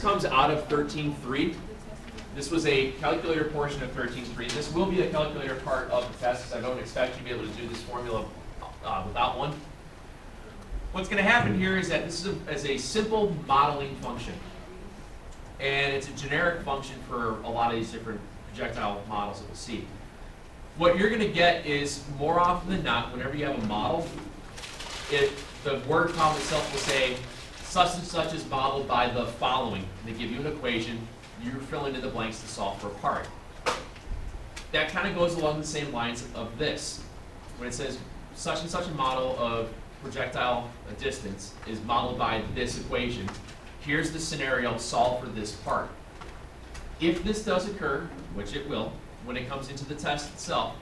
Comes out of 13.3. This was a calculator portion of 13.3. This will be a calculator part of the test, because I don't expect you to be able to do this formula without one. What's going to happen here is that this is a simple modeling function. And it's a generic function for a lot of these different projectile models that we'll see. What you're going to get is, more often than not, whenever you have a model, the word problem itself will say, such and such is modeled by the following. And they give you an equation. You fill in the blanks to solve for a part. That kind of goes along the same lines of this. When it says such and such a model of projectile distance is modeled by this equation, here's the scenario, solve for this part. If this does occur, which it will, when it comes into the test itself,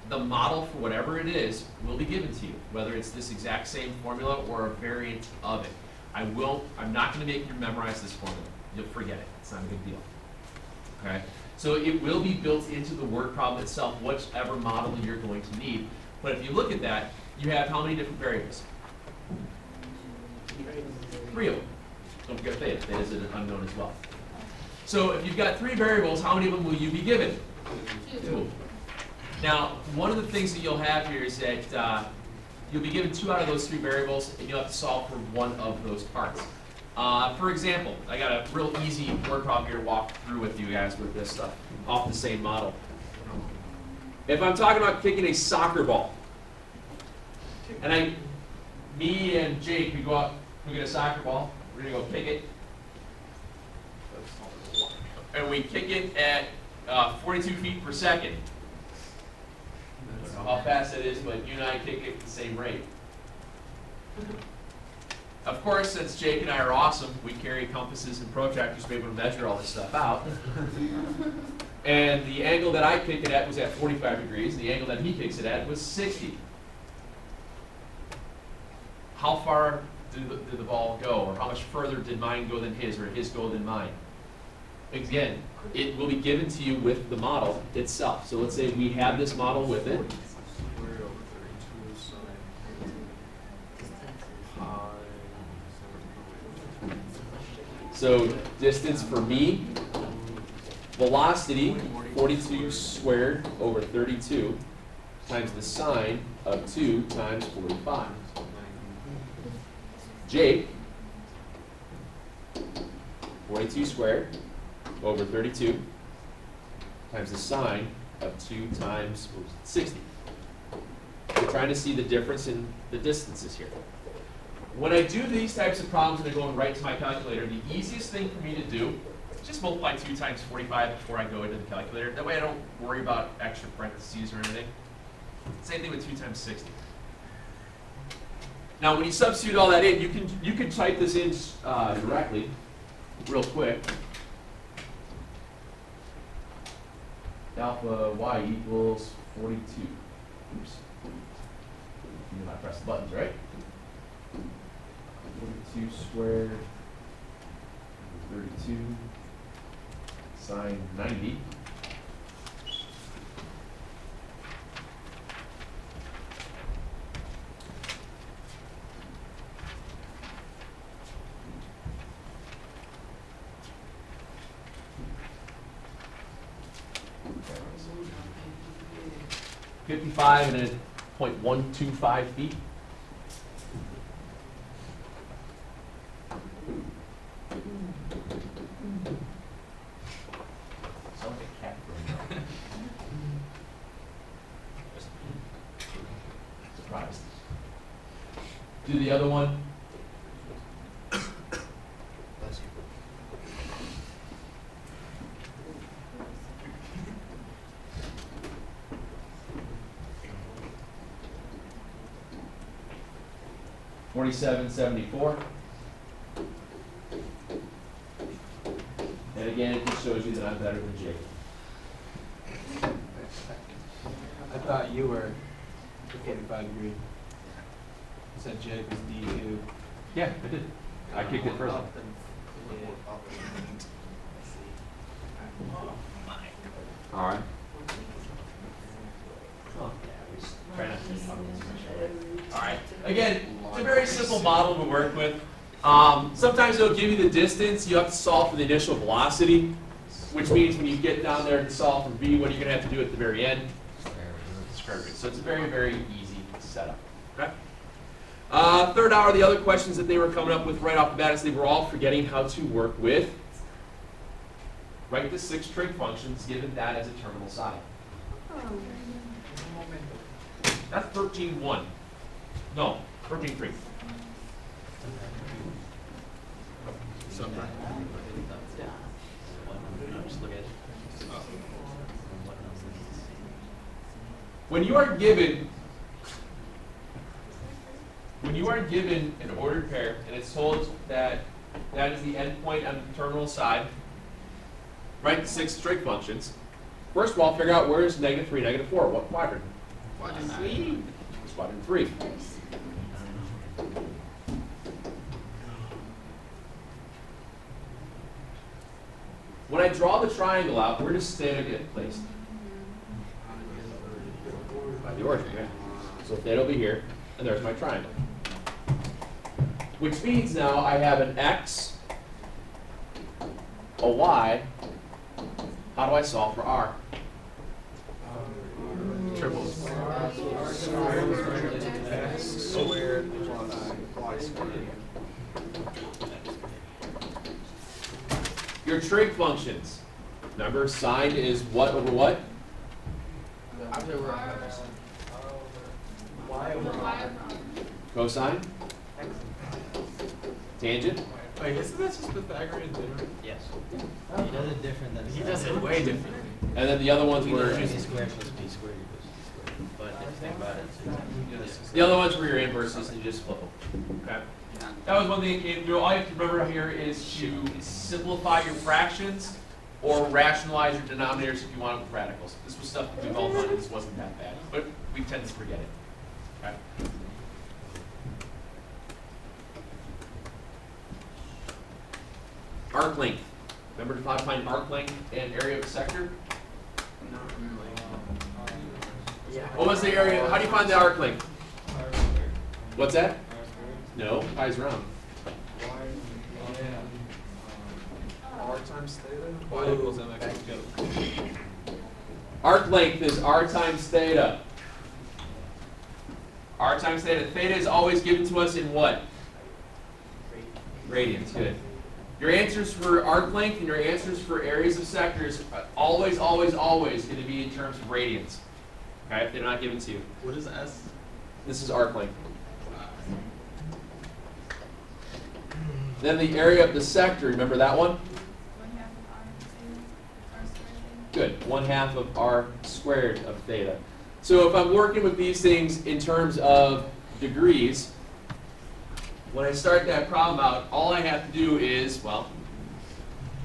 the model for whatever it is will be given to you, whether it's this exact same formula or a variant of it. I'm not going to make you memorize this formula. You'll forget it. It's not a big deal. Okay? So it will be built into the word problem itself, whichever model you're going to need. But if you look at that, you have how many different variables? 3 of them. Don't forget theta. Theta is an unknown as well. So if you've got 3 variables, how many of them will you be given? 2. Now, one of the things that you'll have here is that you'll be given 2 out of those 3 variables, and you'll have to solve for one of those parts. For example, I got a real easy word problem here to walk through with you guys with this stuff off the same model. If I'm talking about kicking a soccer ball, and me and Jake, we go out, we get a soccer ball, we're gonna go kick it, and we kick it at 42 feet per second. I don't know how fast it is, but you and I kick it at the same rate. Of course, since Jake and I are awesome, we carry compasses and protractors to be able to measure all this stuff out. And the angle that I kick it at was at 45 degrees. The angle that he kicks it at was 60. How far did the ball go, or how much further did mine go than his, or his go than mine? Again, it will be given to you with the model itself. So let's say we have this model with it. So distance for me, velocity, 42 squared over 32 times the sine of 2 times 45. Jake, 42 squared over 32 times the sine of 2 times 60. We're trying to see the difference in the distances here. When I do these types of problems and I go right to my calculator, the easiest thing for me to do is just multiply 2 times 45 before I go into the calculator. That way I don't worry about extra parentheses or anything. Same thing with 2 times 60. Now when you substitute all that in, you can type this in directly, real quick. Alpha y equals 42. Oops. You know I press the buttons, right? 42 squared over 32 sine 90. $55 and 0.125 feet. Surprised. Do the other one. Bless you. $47.74. And again, it just shows you that I'm better than Jake. I thought you were 45 degree. You said Jake was D2. Yeah, I did. I kicked it first. All right. Try not to. All right. Again, it's a very simple model to work with. Sometimes it'll give you the distance. You have to solve for the initial velocity, which means when you get down there and solve for v, what are you going to have to do at the very end? Square root. So it's a very, very easy setup. Okay? Third hour, the other questions that they were coming up with right off the bat is they were all forgetting how to work with, write the 6 trig functions given that as a terminal side. That's 13.1. No, 13.3. When you are given an ordered pair and it's told that that is the endpoint on the terminal side, write the 6 trig functions. First of all, figure out where is -3, -4. What quadrant? Quadrant 3. It's quadrant 3. When I draw the triangle out, where does theta get placed? By the origin, yeah. So theta will be here, and there's my triangle. Which means now I have an x, a y. How do I solve for r? Triples. X squared plus y squared. Your trig functions. Remember, sine is what over what? Cosine? Tangent? Wait, isn't that just Pythagorean theorem? Yes. He does it different than He does it way different. And then the other ones were, A squared plus b squared equals c squared. But if you think about it, it's exactly the other ones were your inverses, and you just flip them. Okay? That was one thing that came through. All you have to remember here is to simplify your fractions or rationalize your denominators if you want them with radicals. This was stuff that we've all done, and this wasn't that bad. But we tend to forget it. Okay? Arc length. Remember to find arc length and area of a sector? Not really. What was the area? How do you find the arc length? What's that? No, pi's round. R times theta? Y equals mx together. Arc length is r times theta. R times theta. Theta is always given to us in what? Radians. Good. Your answers for arc length and your answers for areas of sectors are always, always, always going to be in terms of radians. Okay, if they're not given to you. What is S? This is arc length. Then the area of the sector, remember that one? 1/2 of r squared. Good. 1/2 of r squared of theta. So if I'm working with these things in terms of degrees, when I start that problem out, all I have to do is, well,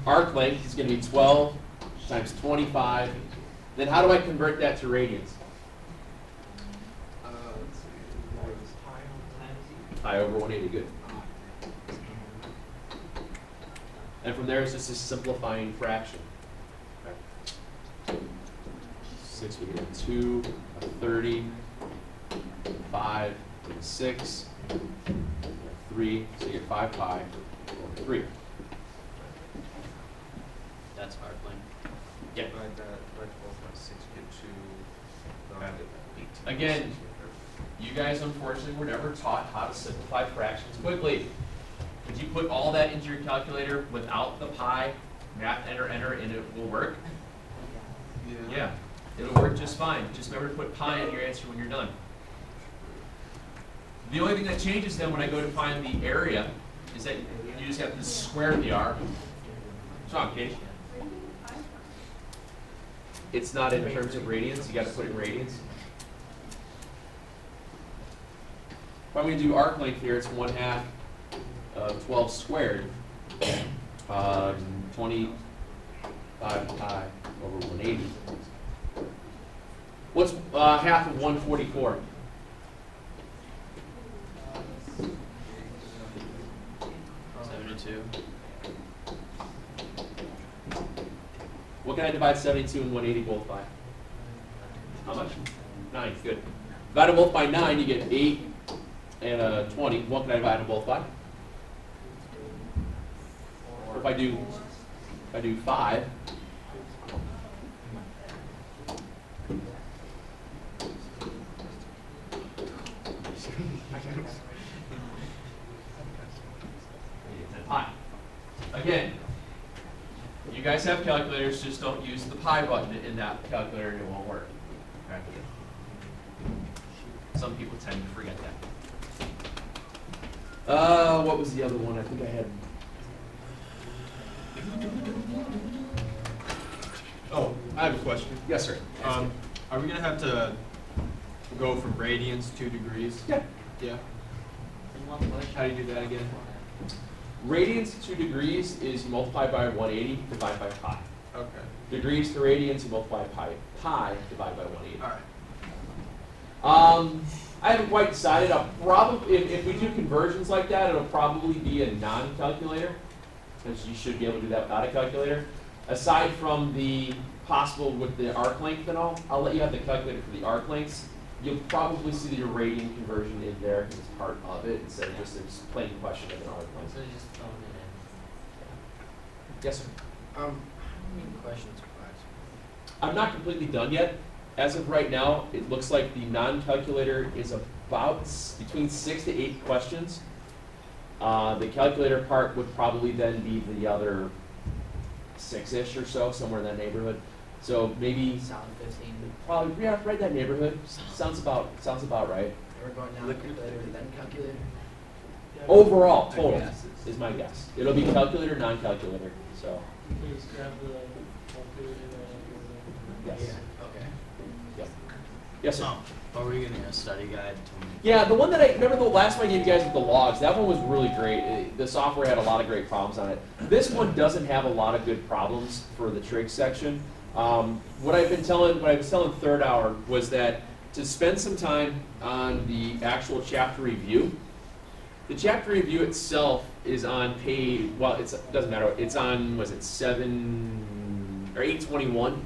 arc length is going to be 12 times 25. Then how do I convert that to radians? Let's see. Pi over 180, good. And from there, it's just a simplifying fraction. Okay. 6, we get 2, a 30, 5, we get 6, 3, so you get 5 pi over 3. that's hard length. Yeah. Divide that by 12 by 6, get 2. Again, you guys unfortunately were never taught how to simplify fractions quickly. Could you put all that into your calculator without the pi, math, enter, and it will work? Yeah, it'll work just fine. Just remember to put pi in your answer when you're done. The only thing that changes then when I go to find the area is that you just have to square the r. What's wrong, Katie? It's not in terms of radians. You got to put it in radians. If I'm going to do arc length here, it's 1/2 of 12 squared. 25 pi over 180. What's half of 144? 72. What can I divide 72 and 180 both by? How much? 9, good. Divide them both by 9, you get 8 and 20. What can I divide them both by? if I do 5, pi. Again, you guys have calculators, just don't use the pi button in that calculator and it won't work. Okay? Some people tend to forget that. What was the other one? I think I had. Oh, I have a question. Yes, sir. Are we gonna have to go from radians to degrees? Yeah. Yeah. How do you do that again? Radians to 2 degrees is multiplied by 180 divided by pi. Okay. Degrees to radians, you multiply pi divided by 180. All right. I haven't quite decided. I'll probably, if we do conversions like that, it'll probably be a non-calculator, because you should be able to do that without a calculator. Aside from the possible with the arc length and all, I'll let you have the calculator for the arc lengths. You'll probably see the radian conversion in there because it's part of it instead of just a plain question of an arc length. So just throwing it in. Yes, sir. How many questions per class? I'm not completely done yet. As of right now, it looks like the non-calculator is about between 6 to 8 questions. The calculator part would probably then be the other 6-ish or so, somewhere in that neighborhood. So maybe Solid 15. probably right in that neighborhood. Sounds about right. And we're going down calculator to then calculator. Overall, total guess is my guess. It'll be calculator, non-calculator. So Please grab the calculator. yes, Okay. yep. Yes, sir. Are we getting a study guide to? Yeah, the one that I remember the last one I gave you guys with the logs, that one was really great. The software had a lot of great problems on it. This one doesn't have a lot of good problems for the trig section. What I was telling third hour was that to spend some time on the actual chapter review. The chapter review itself is on page, well, it doesn't matter. It's on, was it 7 or 821?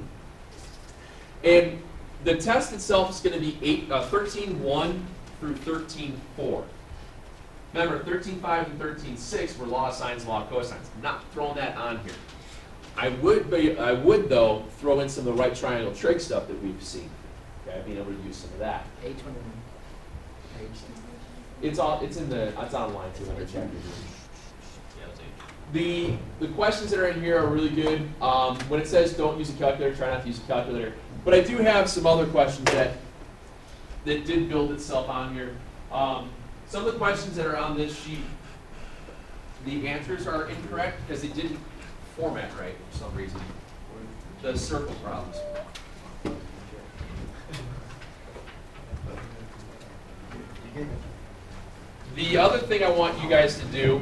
And the test itself is going to be 13.1 through 13.4. Remember, 13.5 and 13.6 were law of sines, law of cosines. I'm not throwing that on here. I would though throw in some of the right triangle trig stuff that we've seen. Okay, being able to use some of that. 821. It's online too under chapter review. The questions that are in here are really good. When it says don't use a calculator, try not to use a calculator. But I do have some other questions that did build itself on here. Some of the questions that are on this sheet, the answers are incorrect because they didn't format right for some reason. The circle problems. The other thing I want you guys to do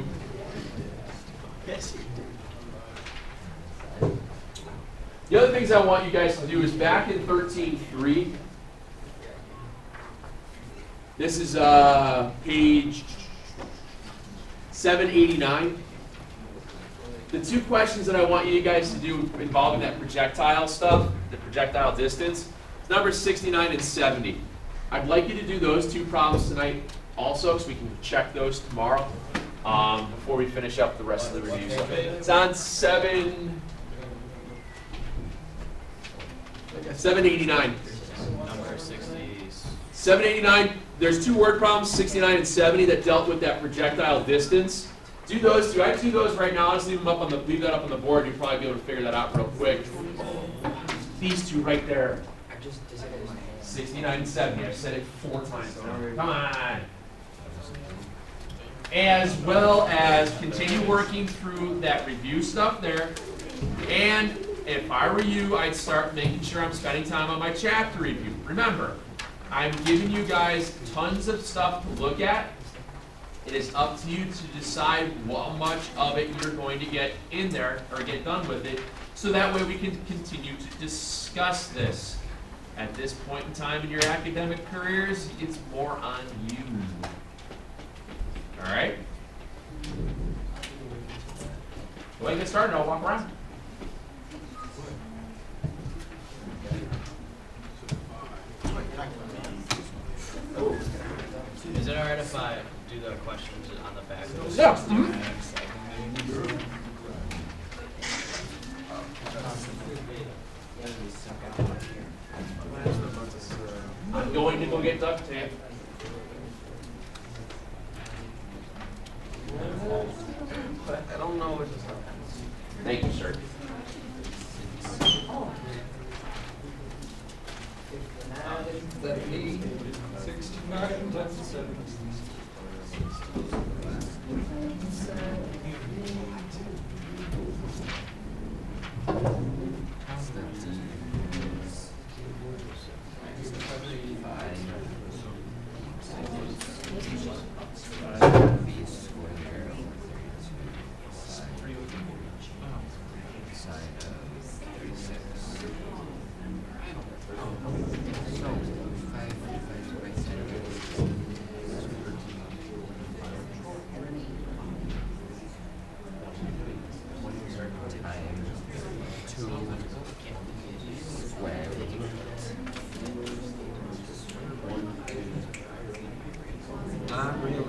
The other things I want you guys to do is back in 13.3, this is page 789. The two questions that I want you guys to do involving that projectile stuff, the projectile distance, it's numbers 69 and 70. I'd like you to do those two problems tonight also, so we can check those tomorrow before we finish up the rest of the review. So it's on 789. Number 60. 789, there's two word problems, 69 and 70, that dealt with that projectile distance. Do those two. I do those right now. I'll just leave that up on the board. You'll probably be able to figure that out real quick. These two right there, I just disabled my hand. 69 and 70. I've said it 4 times now. Come on. As well as continue working through that review stuff there. And if I were you, I'd start making sure I'm spending time on my chapter review. Remember, I'm giving you guys tons of stuff to look at. It is up to you to decide how much of it you're going to get in there or get done with it, so that way we can continue to discuss this. At this point in time in your academic careers, it's more on you. All right? Go ahead and get started. I'll walk around. Is it alright if I do the questions on the back? Yeah. tape, duct tape. I don't know what Thank you, sir. Not really.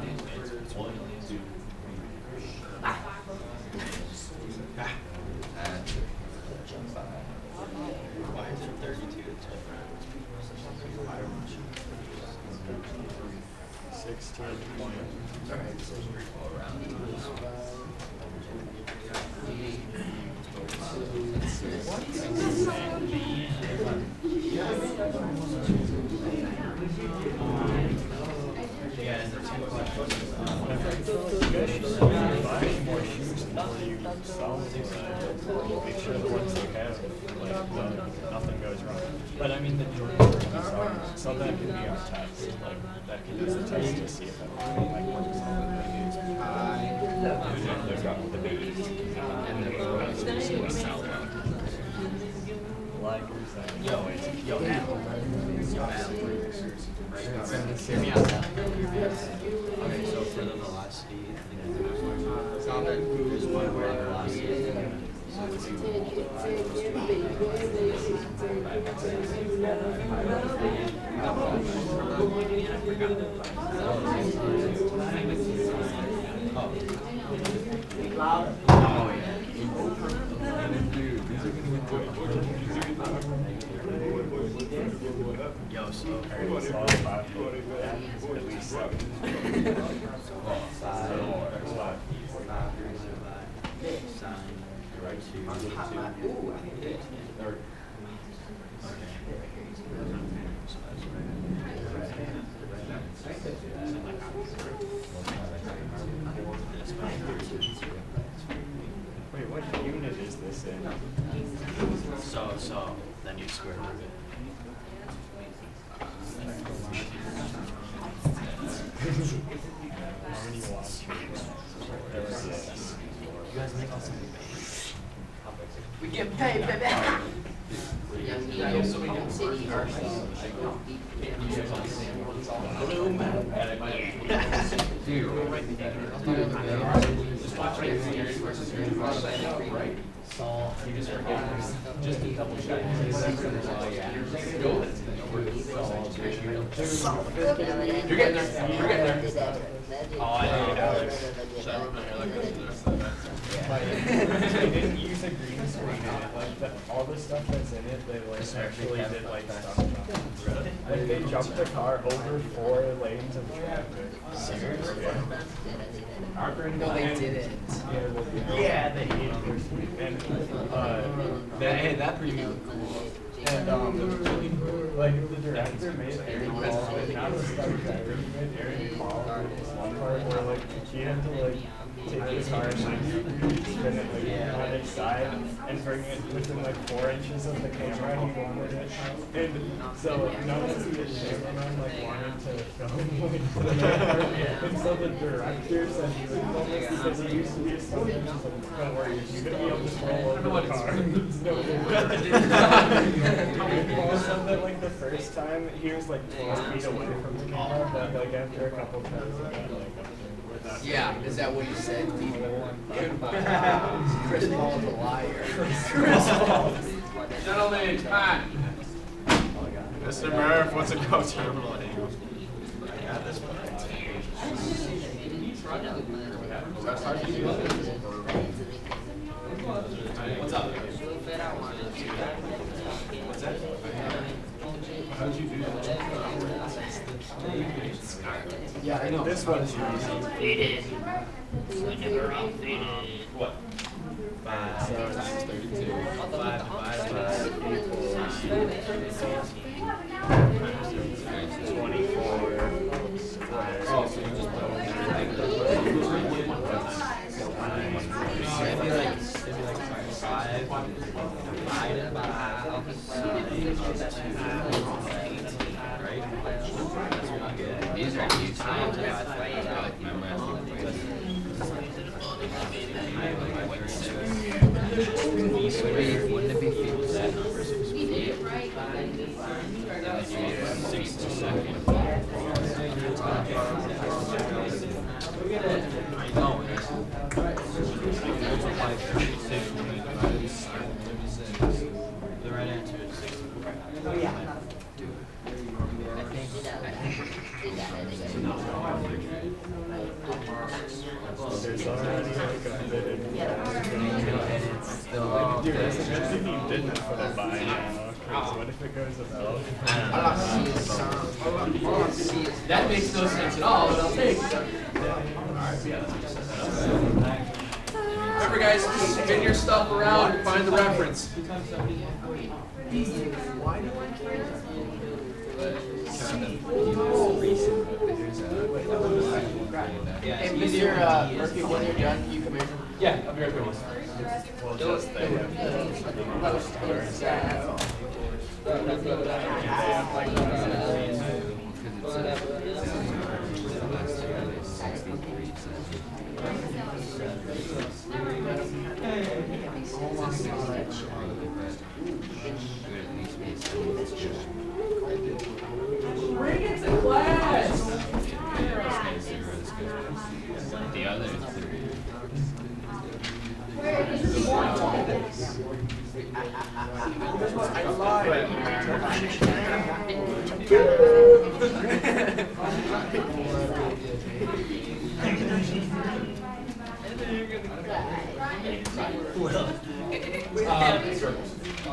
Why is it 32 to 16, 20. Alright, so all around. Yeah, and the two questions. Make sure the ones you have, like, nothing goes wrong. But I mean, the Jordan so that can be our test. Like, that can be the test to see if everything like works out the way it is. There's got the babies. And then the rest is south. Like, yo, Al. Hear me out now. Okay, so for the velocity, is one where the velocity is. Oh, yeah. Yo, so At least 7. Wait, what unit is this in? So then you square root it. How many watts? There was 6. You guys make us something. We get paid, baby. Yeah, so we can see our just watch right here versus your right. You just forget just a double check. You're getting there. You're getting there. Oh, I know, Alex. They didn't use a green screen in it. Like all the stuff that's in it, they like actually did like stuff jump. Like they jumped the car over 4 lanes of traffic. Seriously? No, they didn't. Yeah, they did. And Hey, that pretty cool. and like the director made Aaron call, and not the stunt driver. He made Aaron call this one part where like he had to like take his car and spin it like on its side and bring it within like 4 inches of the camera. He wanted it, and so none of the cameramen like wanted to film like the part. And so the director said he would film this because he used to be a stunt. He's like, don't worry, you're gonna be able to just roll over the car. It's no big Paul said that like the first time he was like 12 feet away from the camera, but like after a couple times he got like up there. Yeah, is that what you said? Chris Paul's a liar. Chris Paul. Gentlemen, come on. Mr. Murph, what's a go terminal angle? I got this one. What's up? What's that? How'd you do that? This one is easy. Faded. Whenever I'm faded. What? 5. So it's 32. 5 divided by 8 equals 24. Oh, so you just It'd be like 5 divided by 18, right? That's really good. These are huge times. I like memorizing equations. Wouldn't it be feasible that number is right? And then you get 60 seconds. No, the right answer is 60. There's already like a bit in Still, dude, that's if you didn't put it by now. Because what if it goes above? That makes no sense at all, but I'll take it. Remember guys, spin your stuff around and find the reference. Hey, Mr. Murphy, when you're done, you come here. Yeah, I'll be right there. Well, just they have Bring it to class! the other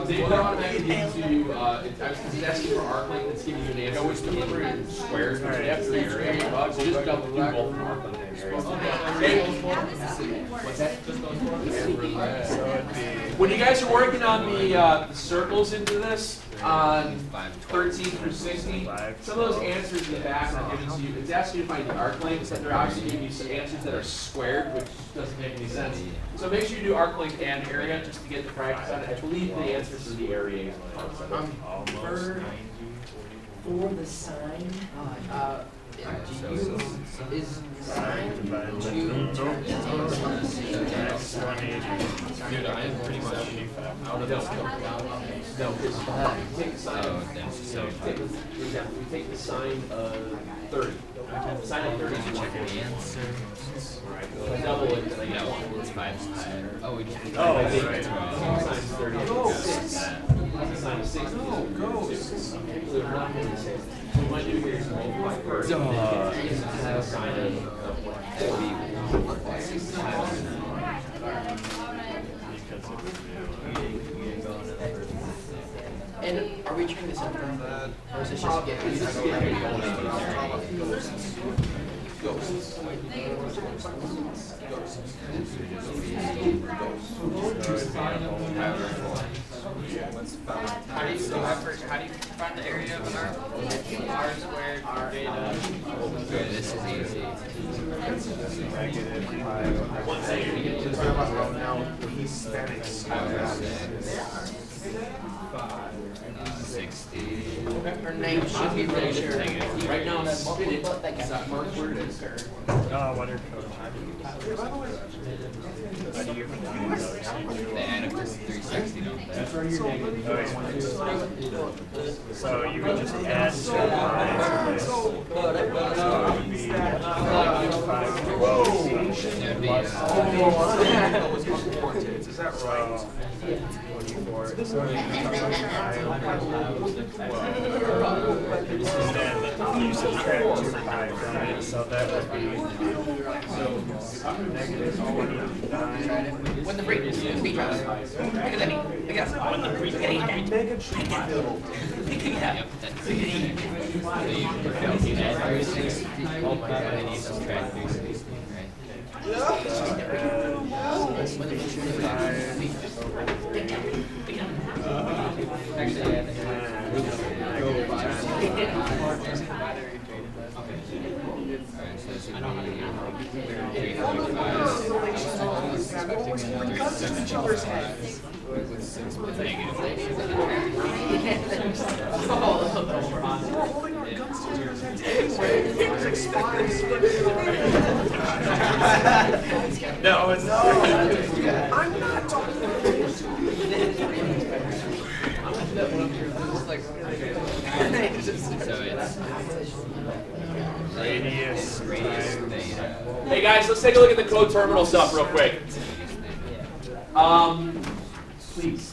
They automatically give you, it's asking for arc length, it's giving you an answer. Always deliver squares, which you have 3 areas. So just double do both from arc length and area. What's that? so it'd be When you guys are working on the circles into this, on 13 through 60, some of those answers in the back are given to you. It's asking you to find the arc lengths, and they're obviously giving you some answers that are squared, which doesn't make any sense. So make sure you do arc length and area just to get the practice on it. I believe the answers are the area parts of it. For the sign, is sign divided by 2 2. That's 180. Dude, I am pretty much out of this. No, because you take the sign Oh, of, that's so take, for example, you take the sign of 30. Sign of 30 is Check the answer. double it, then I get No, 1. it's 5 higher. Oh, we just. Oh, I think right. it's wrong. Sign is 30, it's 6. Sign of 60 is 6. So they're not going to say. So what you might do here is multiply first. And then use the sign of what? And are we trying this out? Or is this just get Ghosts. How do you find the area of an arc? R squared, R beta. Okay, this is easy. One second, you get to the 60. Her name should be really sure. right now, that's spin it. Is that marked where it is? Oh, what are codes? How do you find those? The add up to 360, don't they? That's where you're negative. So you would just add 2 lines to this. So it would be 512. There'd be, Is that right? So 24. So you and then you subtract 2 pi from it, so that would be negative 29. When the break speed drops. Look at that. Look at that. When the break Yep, that's so you add everything. Oh my god, I need to subtract 360, right? Actually, yeah, alright, so it's gonna be 335. No, it's not. I'm not talking. So it's radius theta. Hey guys, let's take a look at the co-terminal stuff real quick. Please.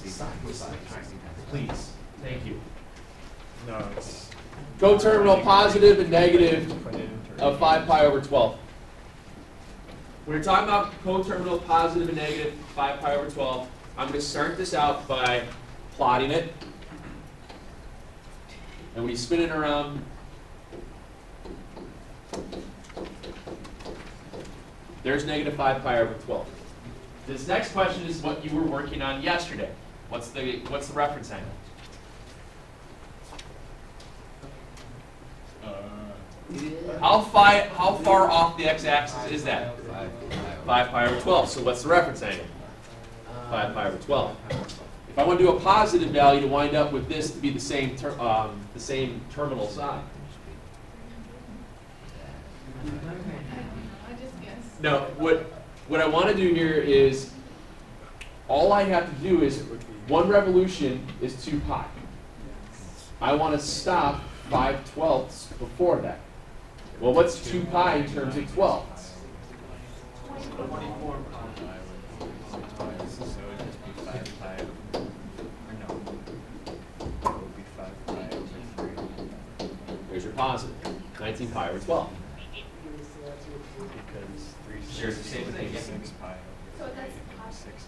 Please. Thank you. No, it's Co-terminal positive and negative of 5 pi over 12. When you're talking about co-terminal positive and negative 5 pi over 12, I'm going to start this out by plotting it. And when you spin it around, there's negative 5 pi over 12. This next question is what you were working on yesterday. What's the reference angle? How far off the x-axis is that? 5 pi over 12. So what's the reference angle? 5 pi over 12. If I want to do a positive value to wind up with this to be the same terminal side. No, what I want to do here is, all I have to do is, 1 revolution is 2 pi. I want to stop 5/12 before that. Well, what's 2 pi in terms of 12? There's your positive. 19 pi over 12. Here's the same thing.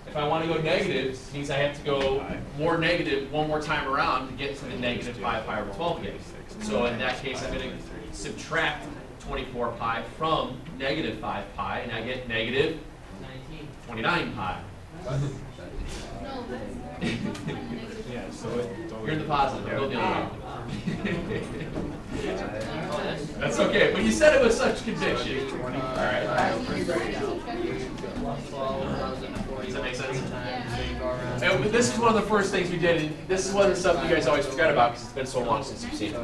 If I want to go negative, it means I have to go more negative one more time around to get to the negative 5 pi over 12 again. So in that case, I'm going to subtract 24 pi from negative 5 pi, and I get negative 29 pi. yeah. So You're in the positive. Go the other way. That's okay, but you said it with such conviction. All right. Does that make sense? And this is one of the first things we did, and this is one of the stuff you guys always forget about because it's been so long since you've seen it.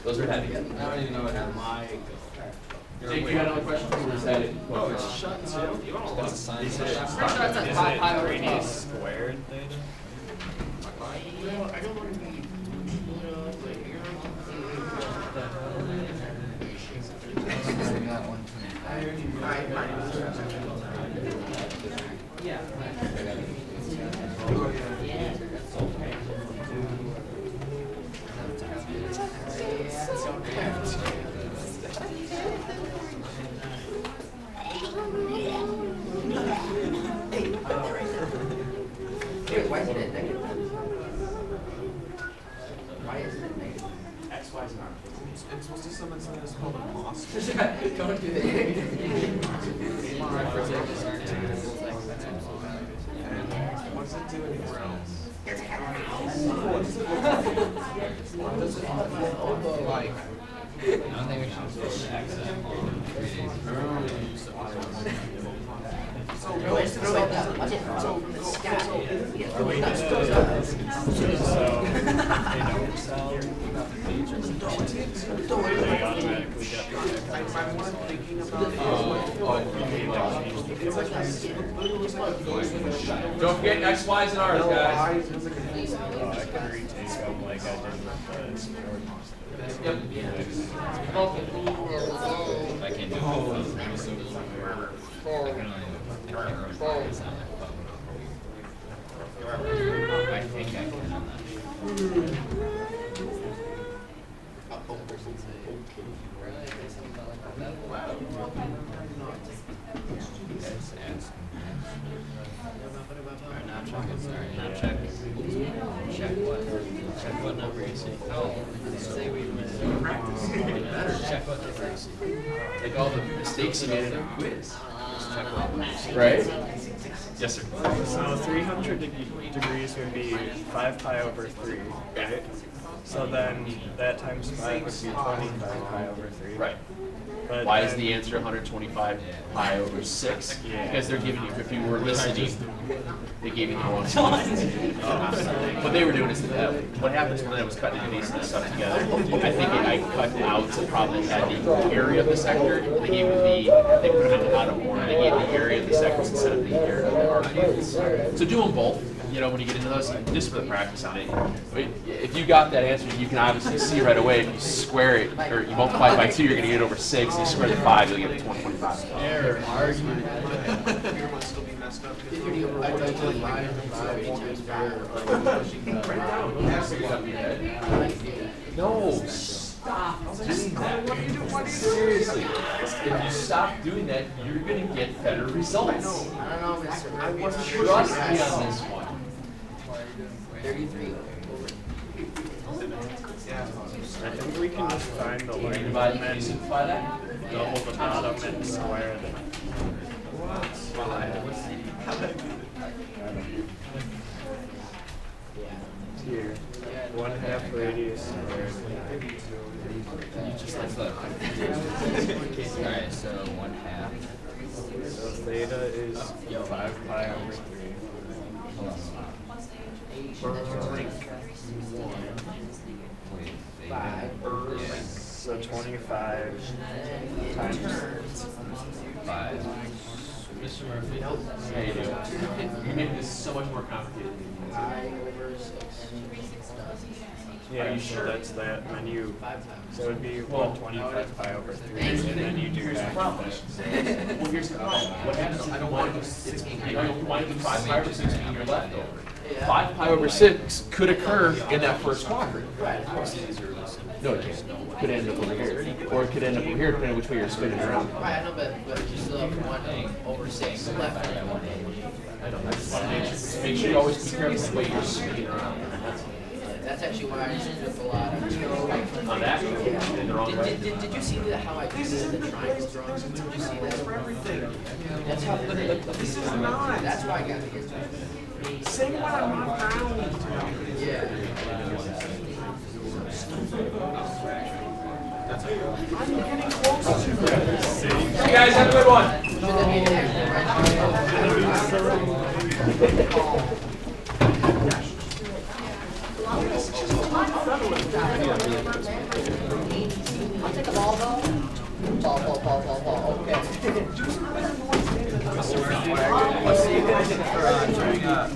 Those are heavy. I don't even know what happened. Jake, you got another question? Or is that it? Oh, it's shut too? You want to look. Pretty sure it's at 5 pi over 12. squared theta. Wait, why isn't it negative? Why isn't it negative? X, Y, and R. It's supposed to summon something that's called a moss. Don't do What's it do anywhere else? Like, I don't think we should switch to X on 3 days. throw it down. Watch it fall from the sky. So they don't sell. They automatically get the I'm more thinking about it's like this. Don't forget X, Y's, and R's, guys. I can retake them like I did with the sport. Yep. I can't do it. I can only do it. I think I can on that. Alright, now check it, sorry, now check. Check what? Check what number you see. Oh, say we check what number you see. Like all the mistakes you made in a quiz. Just check what number you see. Right? Yes, sir. So 300 degrees would be 5 pi over 3, right? So then that times 5 would be 25 pi over 3. Right. But Why is then- the answer 125 pi over 6? Yeah. Because they're giving you, if you were listening, they gave you the wrong answer. What they were doing is, what happens when I was cutting the pieces and stuff together, I think I cut out the problem that had the area of the sector, they gave you they put them out of order, they gave the area of the sectors instead of the area of the arguments. So do them both. You know, when you get into those, just for the practice on it. If you got that answer, you can obviously see right away. If you square it, or you multiply it by 2, you're going to get over 6. You square the 5, you'll get 125. Error, argument. No, stop doing that. Seriously, if you stop doing that, you're going to get better results. I don't know, Mr. Murphy. Trust me on this one. 33. I think we can just find the line Divide and element, simplify that. double the bottom and square the. Here, 1/2 radius squared. You just like the. Alright, so 1/2. So theta is 5 pi over 3. So 25 times 5. Mr. Murphy, how you doing? You made this so much more complicated than you yeah, Are you so sure? that's that, and then you, so it'd be 125 pi over 3, and then you do Here's the that. problem. Well, here's the problem. What happens if you want to do 6, you want to do 5 pi over 6 being your leftover? 5 pi over 6 could occur in that first quadrant. No, it can't. Could end up over here. Or it could end up over here, depending on which way you're spinning around. Right, I know, but you still have 1/6 left. I know, I just want to make sure you always be careful with the way you're spinning around. That's actually why I just took a lot of. On that, in the wrong way. Did you see how I did the triangle drawings? Did you see that? That's how good it looked. This is not. That's why I got to get to it. Same one I want round. Yeah. You guys have a good one. I'll take a ball though. Ball. Okay. Let's see you guys for trying